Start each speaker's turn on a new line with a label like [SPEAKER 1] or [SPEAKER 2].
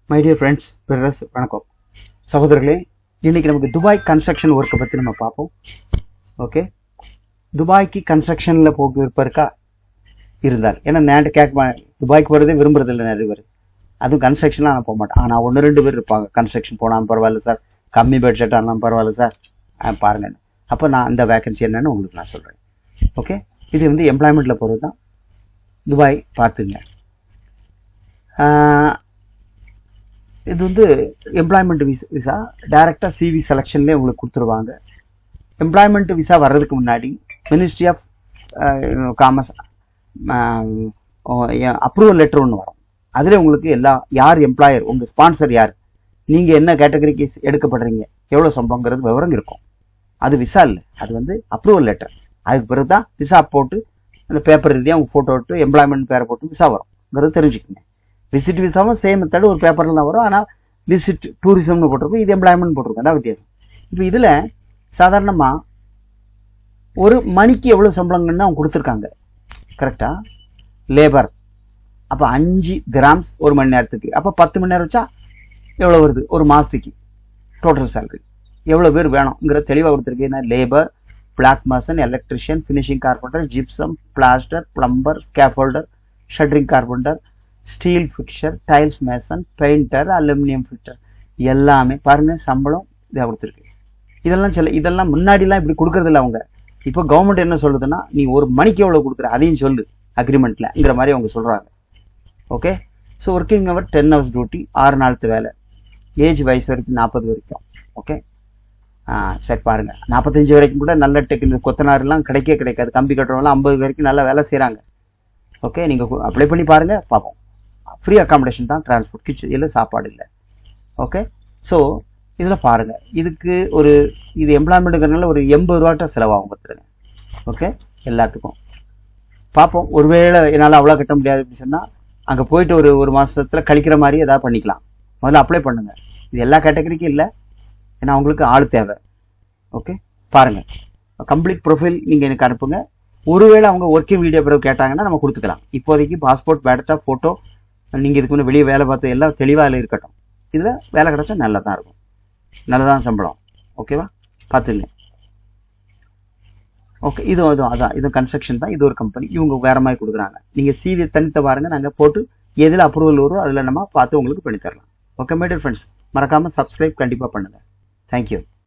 [SPEAKER 1] My dear friends, brothers, வணக்கம் சகோதரர்களே. இன்னைக்கு நமக்கு துபாய் கன்ஸ்ட்ரக்ஷன் ஒர்க்கை பற்றி நம்ம பார்ப்போம். ஓகே, துபாய்க்கு கன்ஸ்ட்ரக்ஷனில் போக விருப்பம் இருக்கா இருந்தால், ஏன்னா நேண்டு கேட்க துபாய்க்கு போகிறதே விரும்புறதில்லை நிறைய பேர். அதுவும் கன்ஸ்ட்ரக்ஷன்லாம் நான் போக மாட்டேன். ஆனால் 1-2 பேர் இருப்பாங்க, கன்ஸ்ட்ரக்ஷன் போனாலும் பரவாயில்ல சார், கம்மி பட்ஜெட் ஆனாலும் பரவாயில்ல சார், பாருங்கள். அப்போ நான் அந்த வேகன்சி என்னன்னு உங்களுக்கு நான் சொல்கிறேன். ஓகே, இது வந்து எம்ப்ளாய்மெண்ட்டில் போகிறது தான். துபாய் பார்த்துங்க. இது வந்து எம்ப்ளாய்மெண்ட் விசா டைரெக்டாக சிவி செலெக்ஷன்லேயே உங்களுக்கு கொடுத்துருவாங்க. எம்ப்ளாய்மெண்ட் விசா வர்றதுக்கு முன்னாடி ministry of commerce approval letter ஒன்று வரும். அதில் உங்களுக்கு யார் எம்ப்ளாயர், உங்கள் ஸ்பான்சர் யார், நீங்கள் என்ன கேட்டகரிக்கு எடுக்கப்படுறீங்க, எவ்வளோ சம்பளங்கிறது விவரம் இருக்கும். அது விசா இல்லை, அது வந்து அப்ரூவல் லெட்டர். அதுக்கு பிறகு தான் விசா போட்டு அந்த பேப்பர் ரீதியாக உங்கள் ஃபோட்டோ விட்டு எம்ப்ளாய்மெண்ட் பேரை போட்டு விசா வரும்ங்கிறது தெரிஞ்சுக்கோங்க. விசிட் விசாவும் சேம் மெத்தட், ஒரு பேப்பரில் தான் வரும். ஆனால் விசிட் டூரிசம்னு போட்டிருக்கோம், இது எம்ப்ளாய்மெண்ட் போட்டிருக்கோம், அதான் வித்தியாசம். இப்போ இதில் சாதாரணமாக ஒரு மணிக்கு எவ்வளோ சம்பளங்கன்னு அவங்க கொடுத்துருக்காங்க கரெக்டாக. லேபர் அப்போ 5 கிராம்ஸ் ஒரு மணி நேரத்துக்கு, அப்போ 10 மணி நேரம் வச்சா எவ்வளோ வருது ஒரு மாதத்துக்கு டோட்டல் சேலரி, எவ்வளோ பேர் வேணுங்கிற தெளிவாக கொடுத்துருக்கு. ஏன்னா labour, block mason, electrician, finishing carpenter, gypsum, plaster, plumber, scaffolder, shuttering carpenter, steel fixer, tiles mason, painter, aluminium filter, எல்லாமே பாருங்கள் சம்பளம் இதாக கொடுத்துருக்கு. இதெல்லாம் முன்னாடிலாம் இப்படி கொடுக்கறதில்ல அவங்க. இப்போ கவர்மெண்ட் என்ன சொல்லுதுன்னா, நீ ஒரு மணிக்கு எவ்வளோ கொடுக்குற அதையும் சொல்லு அக்ரிமெண்ட்லங்கிற மாதிரி அவங்க சொல்கிறாங்க. Okay, so working hour 10 hours duty, 6 நாளுக்கு வேலை, ஏஜ் வயசு வரைக்கும் 40 வரைக்கும். ஓகே, சரி பாருங்கள், 45 வரைக்கும் கூட நல்ல டெக்னிக் கொத்தனாரெலாம் கிடைக்காது. கம்பி கட்டுறவங்களாம் 50 வரைக்கும் நல்லா வேலை செய்கிறாங்க. ஓகே, நீங்கள் அப்ளை பண்ணி பாருங்கள், பார்ப்போம். ஃப்ரீ அக்காமடேஷன் தான், டிரான்ஸ்போர்ட், கிச்சன் இல்லை, சாப்பாடு இல்லை. ஓகே, ஸோ இதில் பாருங்கள், இது எம்ப்ளாய்மெண்ட்டுங்கிறதுனால ஒரு 80 ரூபாட்ட செலவாகும் பார்த்துருங்க. ஓகே, எல்லாத்துக்கும் பார்ப்போம். ஒருவேளை என்னால் அவ்வளோ கட்ட முடியாது அப்படின்னு சொன்னால் அங்கே போயிட்டு ஒரு மாதத்தில் கழிக்கிற மாதிரி எதாவது பண்ணிக்கலாம். முதல்ல அப்ளை பண்ணுங்கள். இது எல்லா கேட்டகரிக்கும் இல்லை, ஏன்னா அவங்களுக்கு ஆள் தேவை. ஓகே, பாருங்கள், கம்ப்ளீட் ப்ரொஃபைல் நீங்கள் எனக்கு அனுப்புங்க. ஒருவேளை அவங்க ஒர்க்கிங் வீடியோ பிறகு கேட்டாங்கன்னா நம்ம கொடுத்துக்கலாம். இப்போதைக்கு பாஸ்போர்ட், பேட்டா, ஃபோட்டோ, நீங்கள் இதுக்கு முன்னே வெளியே வேலை பார்த்து எல்லாம் தெளிவாக இருக்கட்டும். இதில் வேலை கிடச்சா நல்லதாக இருக்கும், நல்லதான் சம்பளம். ஓகேவா, பார்த்துங்க. ஓகே, இதுவும் கன்ஸ்ட்ரக்ஷன் தான். இது ஒரு கம்பெனி, இவங்க வேறு மாதிரி கொடுக்குறாங்க. நீங்கள் சிவி தனித்த பாருங்கள், நாங்கள் போட்டு எதில் அப்ரூவல் வரும் அதில் நம்ம பார்த்து உங்களுக்கு பண்ணி தரலாம். ஓகே மை டியர் ஃப்ரெண்ட்ஸ், மறக்காமல் சப்ஸ்கிரைப் கண்டிப்பாக பண்ணுங்கள். தேங்க்யூ.